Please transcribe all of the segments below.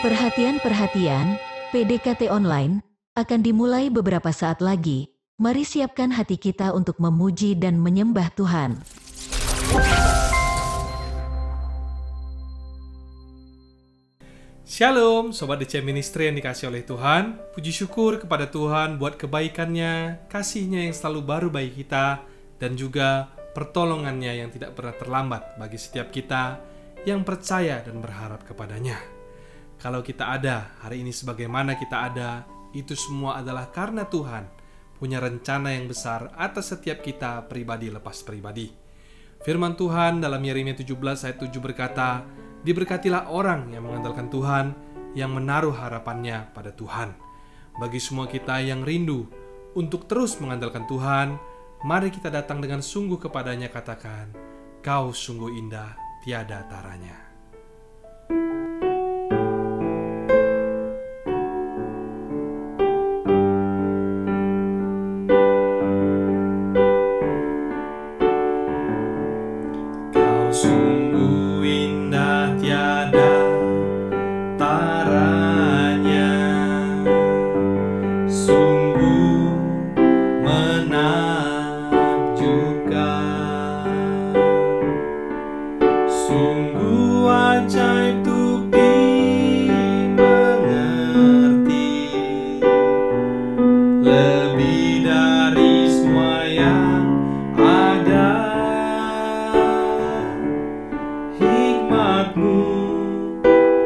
Perhatian, PDKT online akan dimulai beberapa saat lagi. Mari siapkan hati kita untuk memuji dan menyembah Tuhan. Shalom, Sobat DC Ministry yang dikasih oleh Tuhan. Puji syukur kepada Tuhan buat kebaikannya, kasih-Nya yang selalu baru bagi kita, dan juga pertolongannya yang tidak pernah terlambat bagi setiap kita yang percaya dan berharap kepadanya. Kalau kita ada hari ini sebagaimana kita ada, itu semua adalah karena Tuhan punya rencana yang besar atas setiap kita pribadi lepas pribadi. Firman Tuhan dalam Yeremia 17 ayat 7 berkata, "Diberkatilah orang yang mengandalkan Tuhan, yang menaruh harapannya pada Tuhan." Bagi semua kita yang rindu untuk terus mengandalkan Tuhan, mari kita datang dengan sungguh kepadanya, katakan, "Kau sungguh indah, tiada taranya."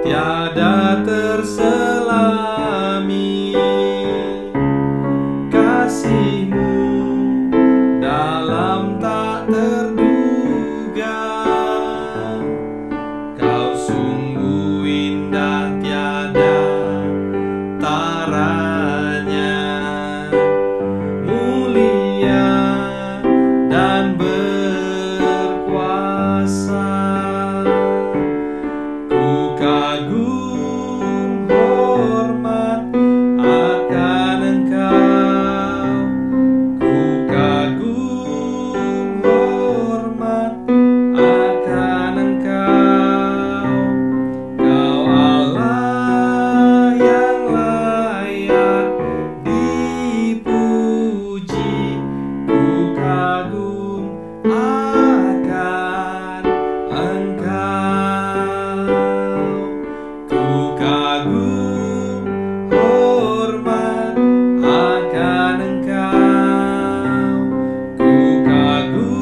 Tiada terselami kasih-Mu dalam tak terduga. Kau sungguh indah, tiada taranya, mulia dan berkuasa. Kagum hormat akan Engkau, ku kagum hormat akan Engkau. Kau Allah yang layak dipuji, ku kagum akan Engkau. Kagum hormat akan Engkau, ku kagum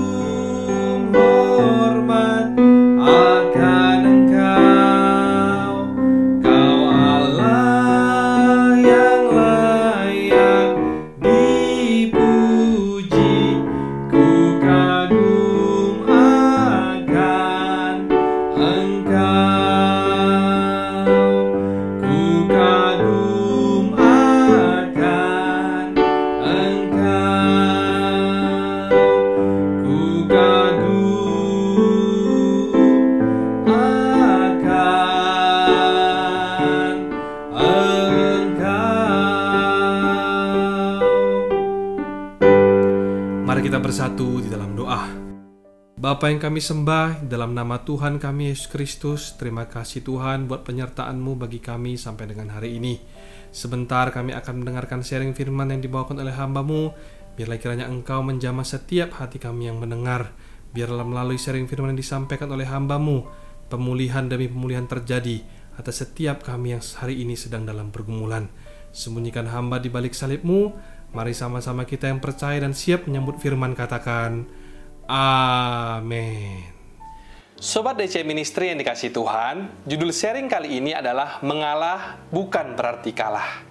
hormat akan Engkau. Kau Allah yang layak dipuji, ku kagum akan Engkau. Mari kita bersatu di dalam doa. Bapa yang kami sembah, dalam nama Tuhan kami Yesus Kristus, terima kasih Tuhan buat penyertaan-Mu bagi kami sampai dengan hari ini. Sebentar kami akan mendengarkan sharing firman yang dibawakan oleh hamba-Mu. Biarlah kiranya Engkau menjamah setiap hati kami yang mendengar. Biarlah melalui sharing firman yang disampaikan oleh hamba-Mu, pemulihan demi pemulihan terjadi atas setiap kami yang hari ini sedang dalam pergumulan. Sembunyikan hamba di balik salib-Mu. Mari sama-sama kita yang percaya dan siap menyambut firman, katakan, amin. Sobat DC Ministry yang dikasih Tuhan, judul sharing kali ini adalah mengalah bukan berarti kalah.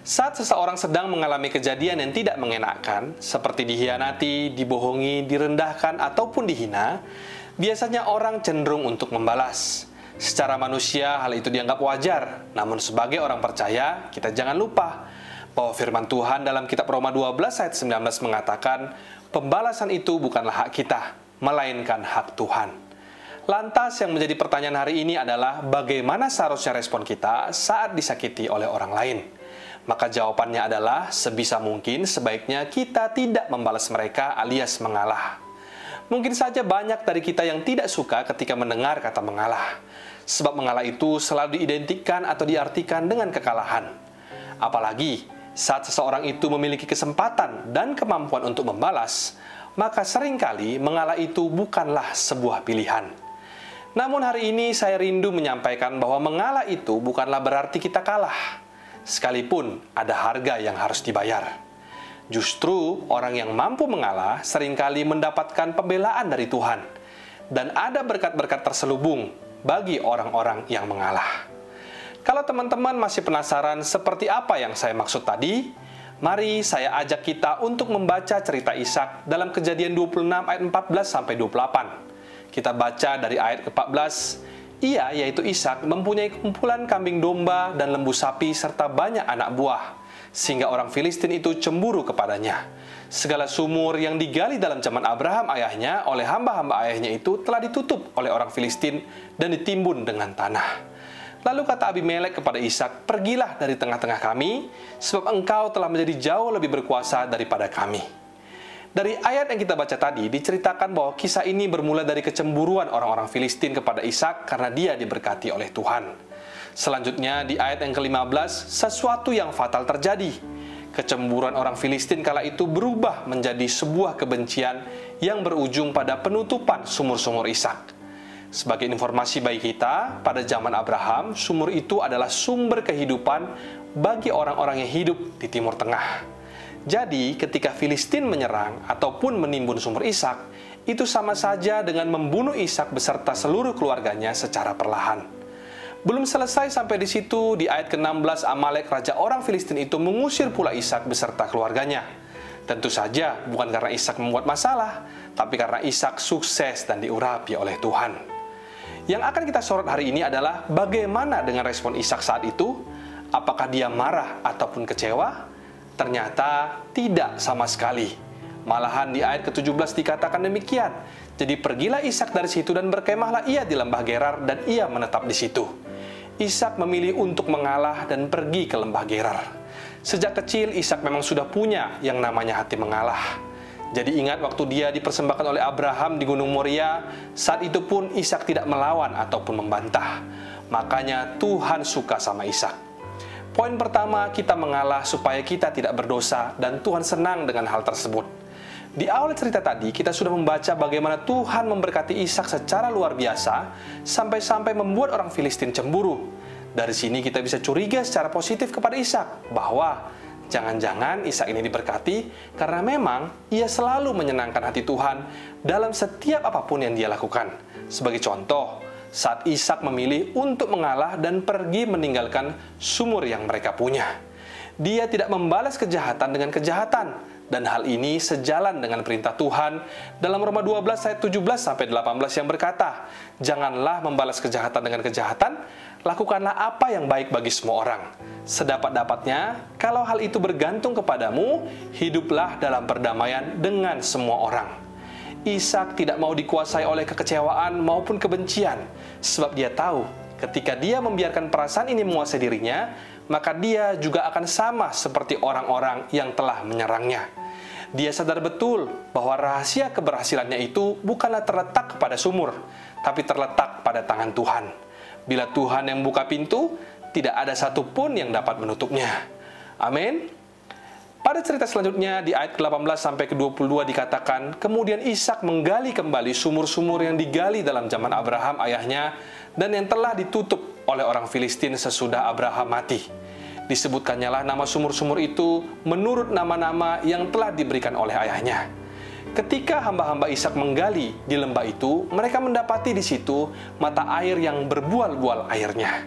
Saat seseorang sedang mengalami kejadian yang tidak mengenakan, seperti dikhianati, dibohongi, direndahkan, ataupun dihina, biasanya orang cenderung untuk membalas. Secara manusia hal itu dianggap wajar, namun sebagai orang percaya, kita jangan lupa bahwa firman Tuhan dalam kitab Roma 12 ayat 19 mengatakan, pembalasan itu bukanlah hak kita, melainkan hak Tuhan. Lantas yang menjadi pertanyaan hari ini adalah bagaimana seharusnya respon kita saat disakiti oleh orang lain? Maka jawabannya adalah sebisa mungkin sebaiknya kita tidak membalas mereka alias mengalah. Mungkin saja banyak dari kita yang tidak suka ketika mendengar kata mengalah. Sebab mengalah itu selalu diidentikan atau diartikan dengan kekalahan. Apalagi saat seseorang itu memiliki kesempatan dan kemampuan untuk membalas, maka seringkali mengalah itu bukanlah sebuah pilihan. Namun hari ini saya rindu menyampaikan bahwa mengalah itu bukanlah berarti kita kalah, sekalipun ada harga yang harus dibayar. Justru orang yang mampu mengalah seringkali mendapatkan pembelaan dari Tuhan, dan ada berkat-berkat terselubung bagi orang-orang yang mengalah. Kalau teman-teman masih penasaran seperti apa yang saya maksud tadi, mari saya ajak kita untuk membaca cerita Ishak dalam Kejadian 26 ayat 14-28. Kita baca dari ayat ke-14, ia yaitu Ishak mempunyai kumpulan kambing domba dan lembu sapi serta banyak anak buah, sehingga orang Filistin itu cemburu kepadanya. Segala sumur yang digali dalam zaman Abraham ayahnya oleh hamba-hamba ayahnya itu telah ditutup oleh orang Filistin dan ditimbun dengan tanah. Lalu kata Abimelek kepada Ishak, pergilah dari tengah-tengah kami, sebab engkau telah menjadi jauh lebih berkuasa daripada kami. Dari ayat yang kita baca tadi, diceritakan bahwa kisah ini bermula dari kecemburuan orang-orang Filistin kepada Ishak karena dia diberkati oleh Tuhan. Selanjutnya di ayat yang ke-15, sesuatu yang fatal terjadi. Kecemburuan orang Filistin kala itu berubah menjadi sebuah kebencian yang berujung pada penutupan sumur-sumur Ishak. Sebagai informasi bagi kita, pada zaman Abraham, sumur itu adalah sumber kehidupan bagi orang-orang yang hidup di Timur Tengah. Jadi, ketika Filistin menyerang ataupun menimbun sumur Ishak, itu sama saja dengan membunuh Ishak beserta seluruh keluarganya secara perlahan. Belum selesai sampai di situ, di ayat ke-16 Amalek, raja orang Filistin itu mengusir pula Ishak beserta keluarganya. Tentu saja bukan karena Ishak membuat masalah, tapi karena Ishak sukses dan diurapi oleh Tuhan. Yang akan kita sorot hari ini adalah bagaimana dengan respon Ishak saat itu? Apakah dia marah ataupun kecewa? Ternyata tidak sama sekali. Malahan di ayat ke-17 dikatakan demikian. Jadi pergilah Ishak dari situ dan berkemahlah ia di lembah Gerar dan ia menetap di situ. Ishak memilih untuk mengalah dan pergi ke lembah Gerar. Sejak kecil Ishak memang sudah punya yang namanya hati mengalah. Jadi ingat waktu dia dipersembahkan oleh Abraham di Gunung Moria, saat itu pun Ishak tidak melawan ataupun membantah. Makanya Tuhan suka sama Ishak. Poin pertama, kita mengalah supaya kita tidak berdosa dan Tuhan senang dengan hal tersebut. Di awal cerita tadi, kita sudah membaca bagaimana Tuhan memberkati Ishak secara luar biasa, sampai-sampai membuat orang Filistin cemburu. Dari sini kita bisa curiga secara positif kepada Ishak, bahwa jangan-jangan Ishak ini diberkati karena memang ia selalu menyenangkan hati Tuhan dalam setiap apapun yang dia lakukan. Sebagai contoh, saat Ishak memilih untuk mengalah dan pergi meninggalkan sumur yang mereka punya. Dia tidak membalas kejahatan dengan kejahatan. Dan hal ini sejalan dengan perintah Tuhan dalam Roma 12 ayat 17-18 yang berkata, janganlah membalas kejahatan dengan kejahatan, lakukanlah apa yang baik bagi semua orang. Sedapat-dapatnya, kalau hal itu bergantung kepadamu, hiduplah dalam perdamaian dengan semua orang. Ishak tidak mau dikuasai oleh kekecewaan maupun kebencian, sebab dia tahu ketika dia membiarkan perasaan ini menguasai dirinya, maka dia juga akan sama seperti orang-orang yang telah menyerangnya. Dia sadar betul bahwa rahasia keberhasilannya itu bukanlah terletak kepada sumur, tapi terletak pada tangan Tuhan. Bila Tuhan yang buka pintu, tidak ada satupun yang dapat menutupnya. Amin. Pada cerita selanjutnya di ayat ke-18 sampai ke-22 dikatakan, kemudian Ishak menggali kembali sumur-sumur yang digali dalam zaman Abraham ayahnya dan yang telah ditutup oleh orang Filistin sesudah Abraham mati. Disebutkannya lah nama sumur-sumur itu menurut nama-nama yang telah diberikan oleh ayahnya. Ketika hamba-hamba Ishak menggali di lembah itu, mereka mendapati di situ mata air yang berbual-bual airnya.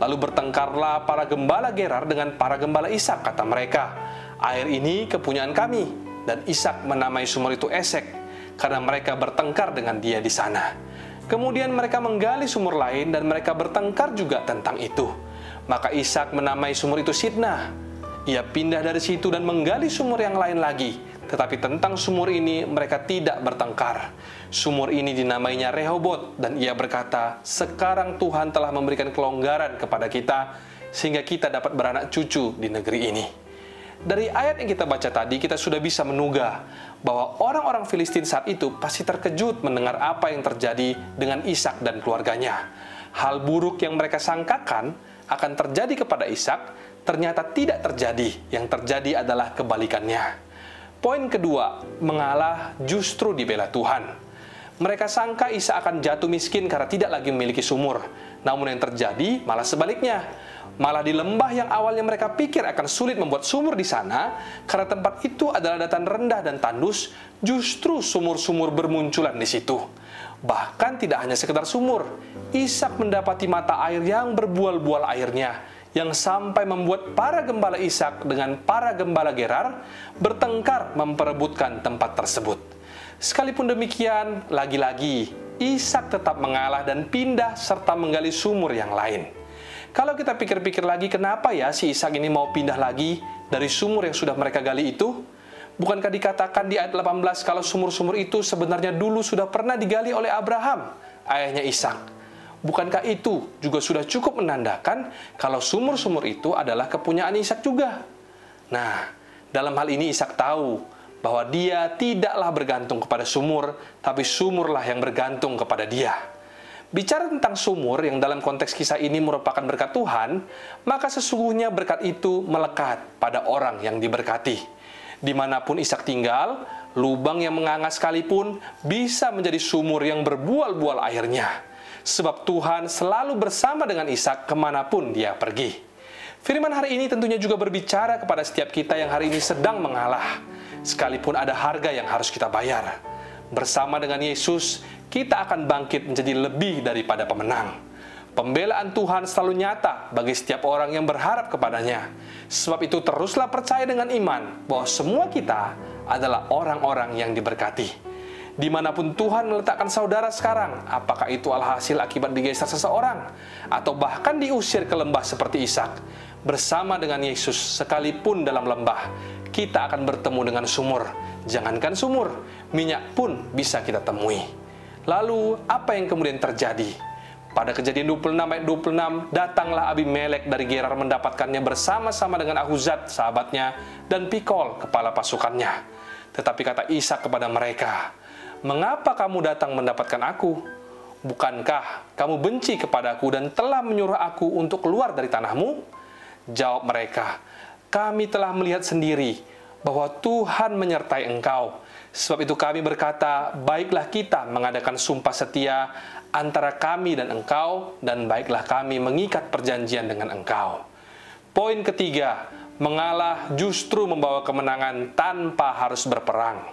Lalu bertengkarlah para gembala Gerar dengan para gembala Ishak, kata mereka, air ini kepunyaan kami. Dan Ishak menamai sumur itu Esek, karena mereka bertengkar dengan dia di sana. Kemudian mereka menggali sumur lain dan mereka bertengkar juga tentang itu. Maka Ishak menamai sumur itu Sidna. Ia pindah dari situ dan menggali sumur yang lain lagi. Tetapi tentang sumur ini mereka tidak bertengkar. Sumur ini dinamainya Rehobot dan ia berkata, sekarang Tuhan telah memberikan kelonggaran kepada kita sehingga kita dapat beranak cucu di negeri ini. Dari ayat yang kita baca tadi, kita sudah bisa menduga bahwa orang-orang Filistin saat itu pasti terkejut mendengar apa yang terjadi dengan Ishak dan keluarganya. Hal buruk yang mereka sangkakan akan terjadi kepada Ishak ternyata tidak terjadi. Yang terjadi adalah kebalikannya. Poin kedua, mengalah justru dibela Tuhan. Mereka sangka Ishak akan jatuh miskin karena tidak lagi memiliki sumur. Namun yang terjadi malah sebaliknya. Malah di lembah yang awalnya mereka pikir akan sulit membuat sumur di sana, karena tempat itu adalah dataran rendah dan tandus, justru sumur-sumur bermunculan di situ. Bahkan tidak hanya sekedar sumur, Ishak mendapati mata air yang berbual-bual airnya, yang sampai membuat para gembala Ishak dengan para gembala Gerar bertengkar memperebutkan tempat tersebut. Sekalipun demikian, lagi-lagi Ishak tetap mengalah dan pindah serta menggali sumur yang lain. Kalau kita pikir-pikir lagi, kenapa ya si Ishak ini mau pindah lagi dari sumur yang sudah mereka gali itu? Bukankah dikatakan di ayat 18 kalau sumur-sumur itu sebenarnya dulu sudah pernah digali oleh Abraham, ayahnya Ishak? Bukankah itu juga sudah cukup menandakan kalau sumur-sumur itu adalah kepunyaan Ishak juga? Nah, dalam hal ini Ishak tahu bahwa dia tidaklah bergantung kepada sumur, tapi sumurlah yang bergantung kepada dia. Bicara tentang sumur yang dalam konteks kisah ini merupakan berkat Tuhan, maka sesungguhnya berkat itu melekat pada orang yang diberkati. Dimanapun Ishak tinggal, lubang yang menganga sekalipun bisa menjadi sumur yang berbual-bual airnya. Sebab Tuhan selalu bersama dengan Ishak kemanapun dia pergi. Firman hari ini tentunya juga berbicara kepada setiap kita yang hari ini sedang mengalah, sekalipun ada harga yang harus kita bayar. Bersama dengan Yesus, kita akan bangkit menjadi lebih daripada pemenang. Pembelaan Tuhan selalu nyata bagi setiap orang yang berharap kepadanya. Sebab itu teruslah percaya dengan iman bahwa semua kita adalah orang-orang yang diberkati. Dimanapun Tuhan meletakkan saudara sekarang, apakah itu alhasil akibat digeser seseorang, atau bahkan diusir ke lembah seperti Ishak, bersama dengan Yesus sekalipun dalam lembah, kita akan bertemu dengan sumur. Jangankan sumur, minyak pun bisa kita temui. Lalu, apa yang kemudian terjadi? Pada Kejadian 26 ayat 26, datanglah Abimelek dari Gerar mendapatkannya bersama-sama dengan Ahuzat, sahabatnya, dan Pikol, kepala pasukannya. Tetapi kata Ishak kepada mereka, "Mengapa kamu datang mendapatkan aku? Bukankah kamu benci kepadaku dan telah menyuruh aku untuk keluar dari tanahmu?" Jawab mereka, "Kami telah melihat sendiri bahwa Tuhan menyertai engkau. Sebab itu kami berkata, baiklah kita mengadakan sumpah setia antara kami dan engkau, dan baiklah kami mengikat perjanjian dengan engkau." Poin ketiga, mengalah justru membawa kemenangan tanpa harus berperang.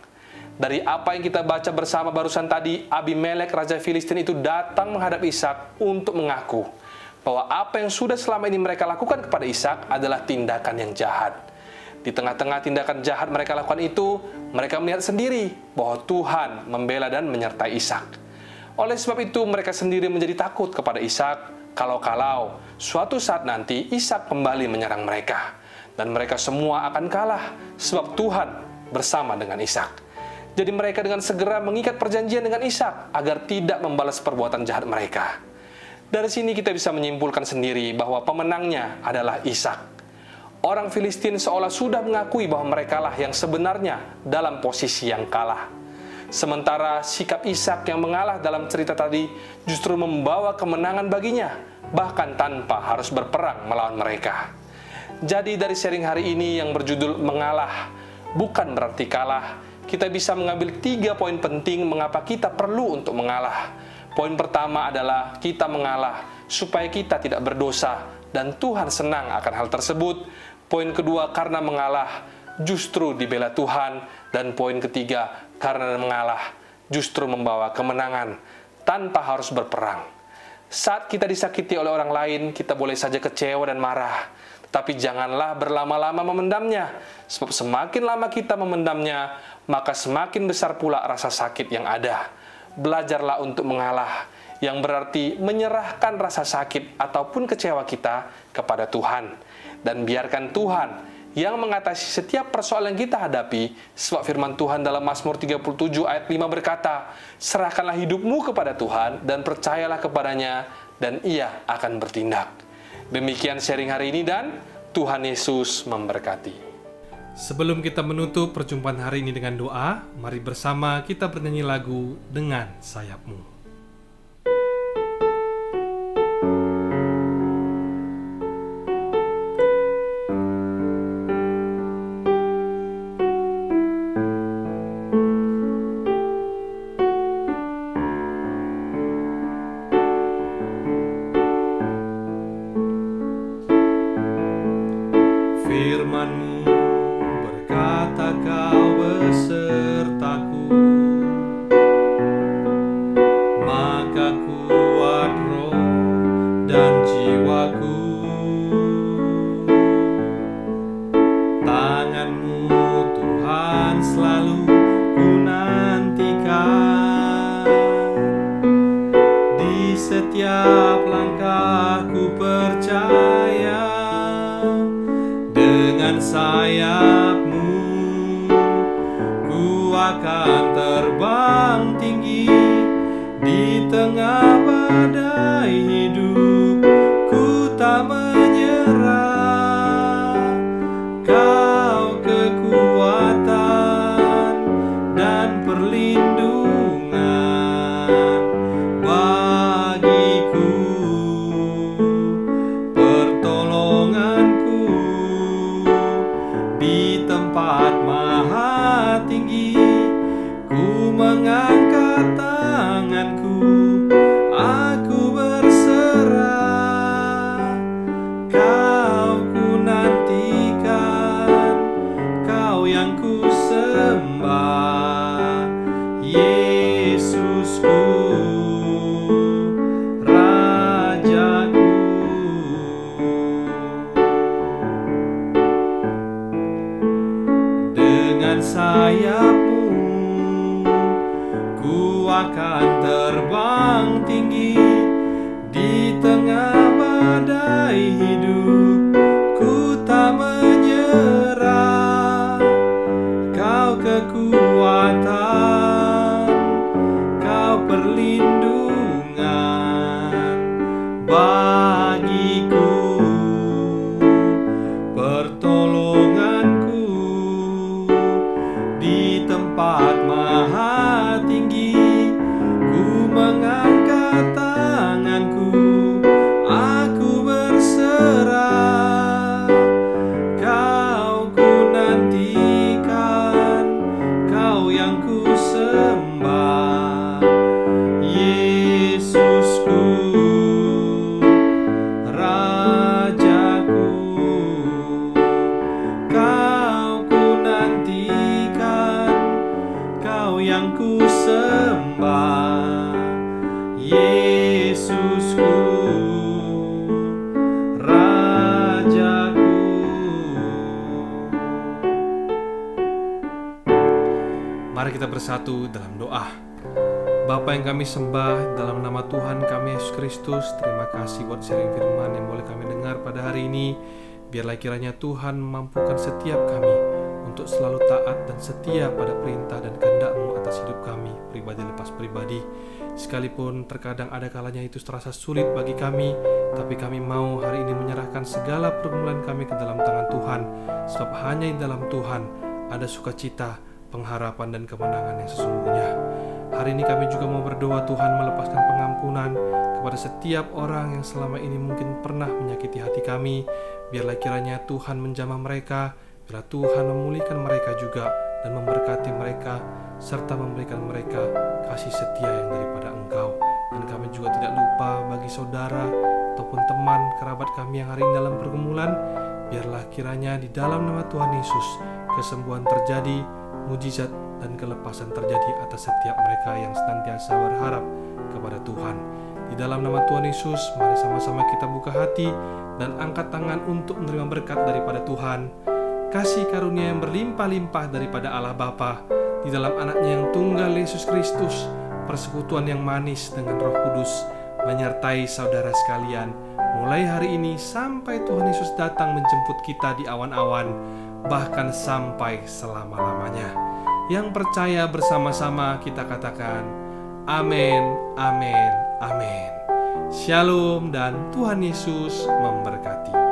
Dari apa yang kita baca bersama barusan tadi, Abimelek, raja Filistin itu datang menghadap Ishak untuk mengaku bahwa apa yang sudah selama ini mereka lakukan kepada Ishak adalah tindakan yang jahat. Di tengah-tengah tindakan jahat mereka lakukan itu, mereka melihat sendiri bahwa Tuhan membela dan menyertai Ishak. Oleh sebab itu, mereka sendiri menjadi takut kepada Ishak, kalau-kalau suatu saat nanti Ishak kembali menyerang mereka. Dan mereka semua akan kalah, sebab Tuhan bersama dengan Ishak. Jadi mereka dengan segera mengikat perjanjian dengan Ishak, agar tidak membalas perbuatan jahat mereka. Dari sini kita bisa menyimpulkan sendiri bahwa pemenangnya adalah Ishak. Orang Filistin seolah sudah mengakui bahwa merekalah yang sebenarnya dalam posisi yang kalah. Sementara sikap Ishak yang mengalah dalam cerita tadi justru membawa kemenangan baginya, bahkan tanpa harus berperang melawan mereka. Jadi dari sharing hari ini yang berjudul mengalah, bukan berarti kalah, kita bisa mengambil 3 poin penting mengapa kita perlu untuk mengalah. Poin pertama adalah kita mengalah supaya kita tidak berdosa, dan Tuhan senang akan hal tersebut. Poin kedua, karena mengalah justru dibela Tuhan. Dan poin ketiga, karena mengalah justru membawa kemenangan tanpa harus berperang. Saat kita disakiti oleh orang lain, kita boleh saja kecewa dan marah. Tapi janganlah berlama-lama memendamnya. Sebab semakin lama kita memendamnya, maka semakin besar pula rasa sakit yang ada. Belajarlah untuk mengalah, yang berarti menyerahkan rasa sakit ataupun kecewa kita kepada Tuhan. Dan biarkan Tuhan yang mengatasi setiap persoalan yang kita hadapi, sebab firman Tuhan dalam Mazmur 37 ayat 5 berkata, "Serahkanlah hidupmu kepada Tuhan dan percayalah kepadanya, dan Ia akan bertindak." Demikian sharing hari ini, dan Tuhan Yesus memberkati. Sebelum kita menutup perjumpaan hari ini dengan doa, mari bersama kita bernyanyi lagu Dengan Sayap-Mu. Firman-Mu berkata Kau besertaku, maka kuat roh dan jiwaku. Tangan-Mu Tuhan selalu ku nantikan, di setiap langkahku percaya. Dengan sayap-Mu ku akan terbang tinggi, di tengah badai hidup ku tak menyerah. Kau kekuatan dan perlindungan bagiku, pertolonganku di tempat maha tinggi. Ku mengangkat tanganku, aku berserah. Kau ku nantikan, Kau yang ku sembah, Yesusku, Rajaku. Dengan sayap-Mu ku akan terbang tinggi, di tengah badai hidup ku tak menyerah. Kau kekuatan, Kau perlindungan bagiku, pertolonganku di tempat maha tinggi. Ku mengangkat tanganku, aku berserah. Kau ku nantikan, Kau yang ku sembah, Yesusku, Rajaku. Kau ku nantikan, Kau yang ku sembah, Yesusku, Rajaku. Mari kita bersatu dalam doa. Bapa yang kami sembah, dalam nama Tuhan kami Yesus Kristus, terima kasih buat sharing firman yang boleh kami dengar pada hari ini. Biarlah kiranya Tuhan memampukan setiap kami untuk selalu taat dan setia pada perintah dan kehendak-Mu atas hidup kami, pribadi lepas pribadi. Sekalipun terkadang ada kalanya itu terasa sulit bagi kami, tapi kami mau hari ini menyerahkan segala pergumulan kami ke dalam tangan Tuhan, sebab hanya di dalam Tuhan ada sukacita, pengharapan dan kemenangan yang sesungguhnya. Hari ini kami juga mau berdoa Tuhan melepaskan pengampunan kepada setiap orang yang selama ini mungkin pernah menyakiti hati kami. Biarlah kiranya Tuhan menjamah mereka, biarlah Tuhan memulihkan mereka juga dan memberkati mereka, serta memberikan mereka kasih setia yang daripada Engkau. Dan kami juga tidak lupa bagi saudara ataupun teman kerabat kami yang hari ini dalam pergumulan, biarlah kiranya di dalam nama Tuhan Yesus kesembuhan terjadi, mujizat dan kelepasan terjadi atas setiap mereka yang senantiasa berharap kepada Tuhan. Di dalam nama Tuhan Yesus, mari sama-sama kita buka hati dan angkat tangan untuk menerima berkat daripada Tuhan. Kasih karunia yang berlimpah-limpah daripada Allah Bapa, di dalam anaknya yang tunggal Yesus Kristus, persekutuan yang manis dengan Roh Kudus, menyertai saudara sekalian, mulai hari ini sampai Tuhan Yesus datang menjemput kita di awan-awan, bahkan sampai selama-lamanya. Yang percaya bersama-sama kita katakan, amin, amin, amin. Shalom dan Tuhan Yesus memberkati.